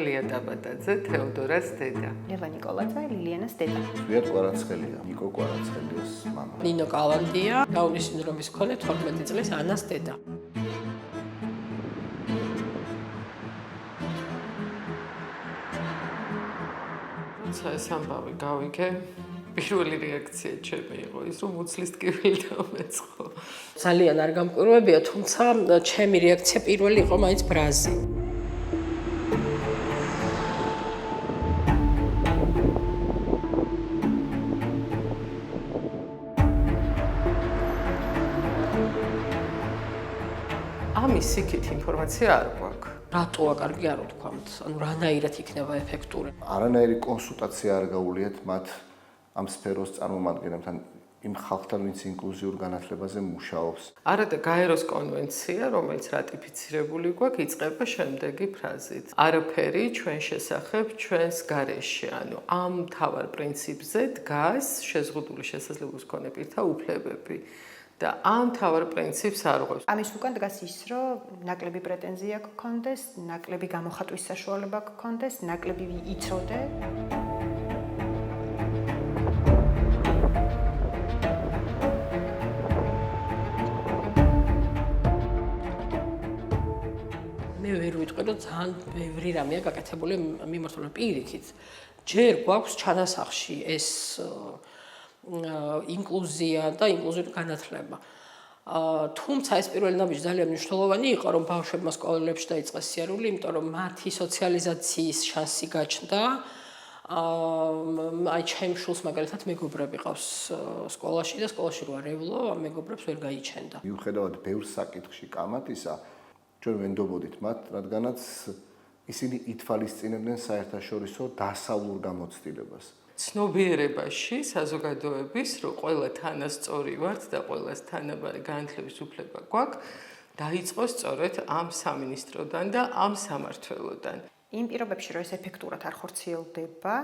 ლია დაბადაძე, თეოდორას დედა. ლევა ნიკოლაძე, ლილიანას დედა. ვიერ კვარაცხელია, ნიკო კვარაცხელიას მამა. ნინო კალანდია, დაუნის სინდრომის მქონე 12 წლის ანას დედა. როცა ეს ამბავი გავიგე, პირველი რეაქცია ჩემი იყო ის, რომ უცლის ტკივილი დამეწყო. ძალიან არ გამკვირვებია, თუმცა ჩემი რეაქცია პირველი იყო მაინც ბრაზი. ამის იქით ინფორმაცია არ გვაქვს. რატოა კარგი არ ვთქვამთ, ანუ რანაირად იქნება ეფექტური. არანაირი კონსულტაცია არ გაუვლიათ მათ ამ სფეროს წარმომადგენლებთან, იმ ხალხთან, ვინც ინკლუზიურ განათლებაზე მუშაობს. არა და გაეროს კონვენცია, რომელიც რატიფიცირებული გვაქვს, იწყება შემდეგი ფრაზით. არაფერი ჩვენ შესახებ ჩვენს გარეშე, ანუ ამ მთავარ პრინციპზე დგას შეზღუდული შესაძლებლობის მქონე პირთა უფლებები. და ამ მთავარ პრინციპს არ ღვევს. ამის უკან დგას ის, რომ ნაკლები პრეტენზია გქონდეს, ნაკლები გამოხატვის საშუალება გქონდეს, ნაკლები იცოდე. მე ვერ ვიტყვი, რომ ძალიან ბევრი რამეა გაკეთებული მიმართული პირიქით. ჯერ გვაქვს ჩანასახში ეს ინკლუზია და ინკლუზიური განათლება. თუმცა ეს პირველი ნაბიჯი ძალიან მნიშვნელოვანი იყო, რომ ბავშვებმა სკოლებში დაიწყეს სიარული, იმიტომ რომ მათი სოციალიზაციის შანსი გაჩნდა. აი ჩემ შულს მაგალითად მეგობრები ყავს სკოლაში და სკოლაში რო არევლო, ამ მეგობრებს ვერ გაიჩენდა. მიუხედავად ბევრ საკითხში კამათისა, ჩვენ ვენდობოდით მათ, რადგანაც ისინი ითვალისწინებდნენ საერთაშორისო დასავლურ გამოცდილებას. ცნობიერებაში საზოგადოების, რომ ყველა თანასწორი ვართ და ყველას თანაბარი განათლების უფლება გვაქვს, დაიწყო სწორედ ამ სამინისტროდან და ამ სამმართველოდან. იმ პირობებში, რომ ეს ეფექტურად არ ხორციელდება,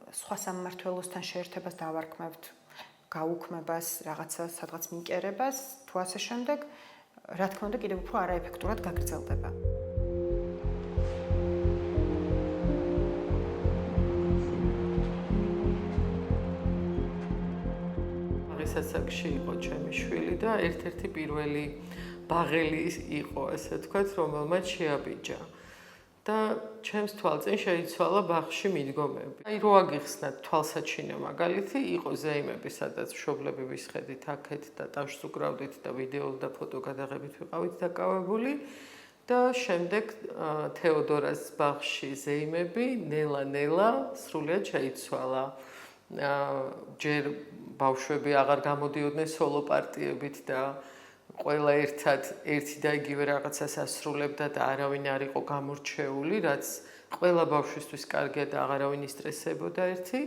სხვა სამმართველოსთან შეერთებას დავარქმევთ, გაუქმებას, რაღაცა სადღაც მიკერებას, თუ ასე შემდეგ, რა თქმა უნდა, კიდევ უფრო არაეფექტურად გაგრძელდება. სასაკში იყო ჩემი შვილი და ერთ-ერთი პირველი ბაღელი იყო, ასე ვთქვათ, რომელმაც შეაბიჯა. და ჩემს თვალწინ შეიცვალა ბაღში მიდგომები. აი რო აგიხსნათ თვალსაჩინო მაგალითი, იყო ზეიმები, სადაც მშობლები ვისხედით აქეთ და ტაშს უკრავდით და ვიდეო და ფოტო გადაღებით ვიყავით დაკავებული და შემდეგ თეოდორას ბაღში ზეიმები ნელა-ნელა სრულიად შეიცვალა. ჯერ ბავშვები აღარ გამოდიოდნენ სოლო პარტიებით და ყველა ერთად ერთი და იგივე რაღაცას ასრულებდა და არავინ არ იყო გამორჩეული, რაც ყველა ბავშვისთვის კარგია და აღარავინ ისტრესებოდა ერთი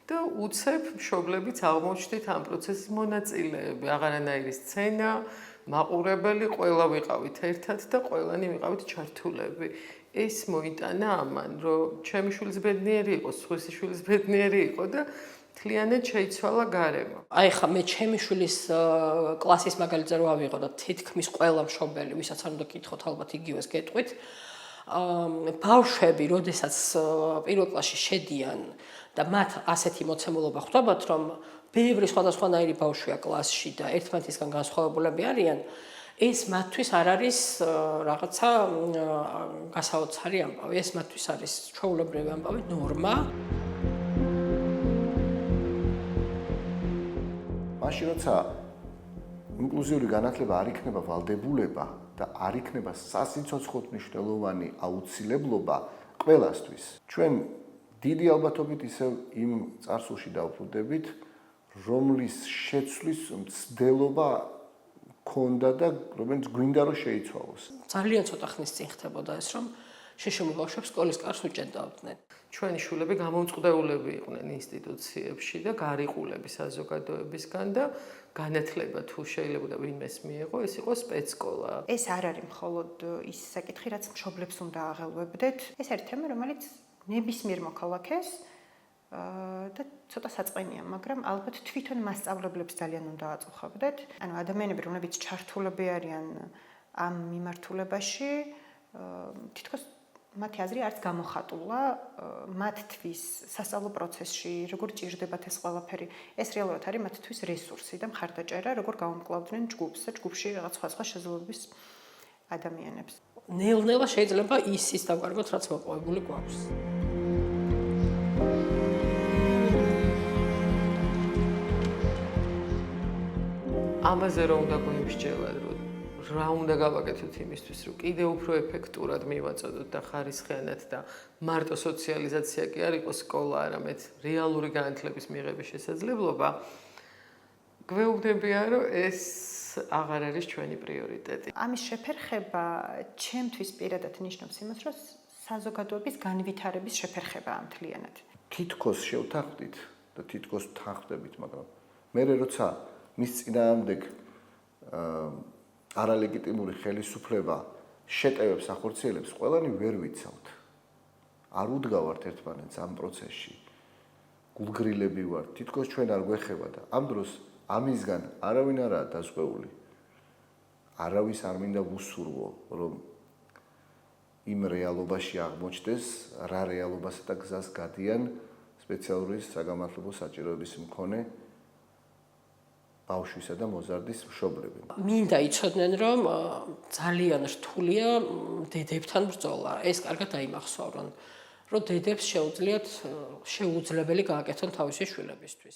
და უცებ მშობლებიც აღმოჩნდით ამ პროცესის მონაწილეები, აღარანაირი სცენა, მაყურებელი, ყველა ვიყავით ერთად და ყველანი ვიყავით ჩართულები. ეს მოიტანა ამან, რომ ჩემი შვილიც ბედნიერი იყო, სხვისი შვილიც ბედნიერი იყო და მთლიანად შეიცვალა გარემო. აი ხა მე ჩემი შვილის კლასის მაგალითზე რო ავიღო და თითქმის ყველა მშობელი, ვისაც არ უნდა გითხოთ, ალბათ იგივეს გეტყვით. ბავშვები, როდესაც პირველ კლასში შედიან და მათ ასეთი მოცემულობა ხვდებათ, რომ ბევრი სხვადასხვანაირი ბავშვია კლასში და ერთმანეთისგან განსხვავებულები არიან, ეს მათთვის არ არის რაღაცა გასაოცარი ამბავი, ეს მათთვის არის ჩვეულებრივი ამბავი, ნორმა. მაშინ როცა ინკლუზიური განათლება არ იქნება ვალდებულება და არ იქნება სასიცოცხლოდ მნიშვნელოვანი აუცილებლობა ყველასთვის, ჩვენ დიდი ალბათობით ისევ იმ წარსულში დავბრუნდებით, რომლის შეცვლის მცდელობა ქონდა და რომელიც გვინდა რომ შეიცვალოს. ძალიან ცოტა ხნის წინ ხდებოდა ეს, რომ შეშმო ბავშვებს სკოლის კარს უჭედავდნენ. ჩვენი შვილები გამომწყდეულები იყვნენ ინსტიტუციებში და გარიყულები საზოგადოებისგან და განათლება თუ შეიძლება ვინმეს მიიღო, ეს იყო სპეცსკოლა. ეს არ არის მხოლოდ ის საკითხი, რაც მშობლებს უნდა აღელვებდეთ. ეს არის თემა, რომელიც ნებისმიერ მოქალაქეს და ცოტა საწყენია, მაგრამ ალბათ თვითონ მასწავლებლებს ძალიან უნდა აწუხებდეთ. ანუ ადამიანები, რომლებიც ჩართულები არიან ამ მიმართულებაში, თითქოს მათი აზრი არც გამოხატულა მათთვის სასწავლო პროცესში, როგორ ჭირდებათ ეს ყველაფერი. ეს რეალურად არის მათთვის რესურსი და მხარდაჭერა, როგორ გავამკლავდნენ ჯგუფს და ჯგუფში რაღაც სხვა შესაძლებლობის ადამიანებს. ნელ-ნელა შეიძლება ის დავკარგოთ, რაც მოპოვებული გვაქვს. ამაზე რომ უნდა გვიმსჯელოთ, რა უნდა გავაკეთოთ იმისთვის, რომ კიდევ უფრო ეფექტურად მივაწოდოთ და ხარისხიანად და მარტო სოციალიზაცია კი არ იყოს სკოლა, არამედ რეალური განათლების მიღების შესაძლებლობა, გვეუბნებიან, რომ ეს აღარ არის ჩვენი პრიორიტეტი. ამის შეფერხება ჩემთვის პირადად ნიშნავს იმას, რომ საზოგადოების განვითარების შეფერხებაა მთლიანად. თითქოს შევთანხმდით და თითქოს ვთანხმდებით, მაგრამ მე როცა მის წინააღმდეგ არალეგიტიმური ხელისუფლება შეტევებს ახორციელებს, ყველანი ვერ ვიცავთ. არ უდგავართ ერთმანეთს ამ პროცესში. გულგრილები ვართ, თითქოს ჩვენ არ გვეხება და ამ დროს ამისგან არავინ არაა დაზღვეული. არავის არ მინდა ვუსურვო, რომ იმ რეალობაში აღმოჩნდეს, რა რეალობასა და გზას გადიან სპეციალური საგამართლებლო საჭიროების მქონე ბავშვისა და მოზარდის მშობლები. მინდა იცოდნენ, რომ ძალიან რთულია დედებთან ბრძოლა. ეს კარგად დაიმახსოვრონ, რომ დედებს შეუძლიათ შეუძლებელი გააკეთონ თავისი შვილებისთვის.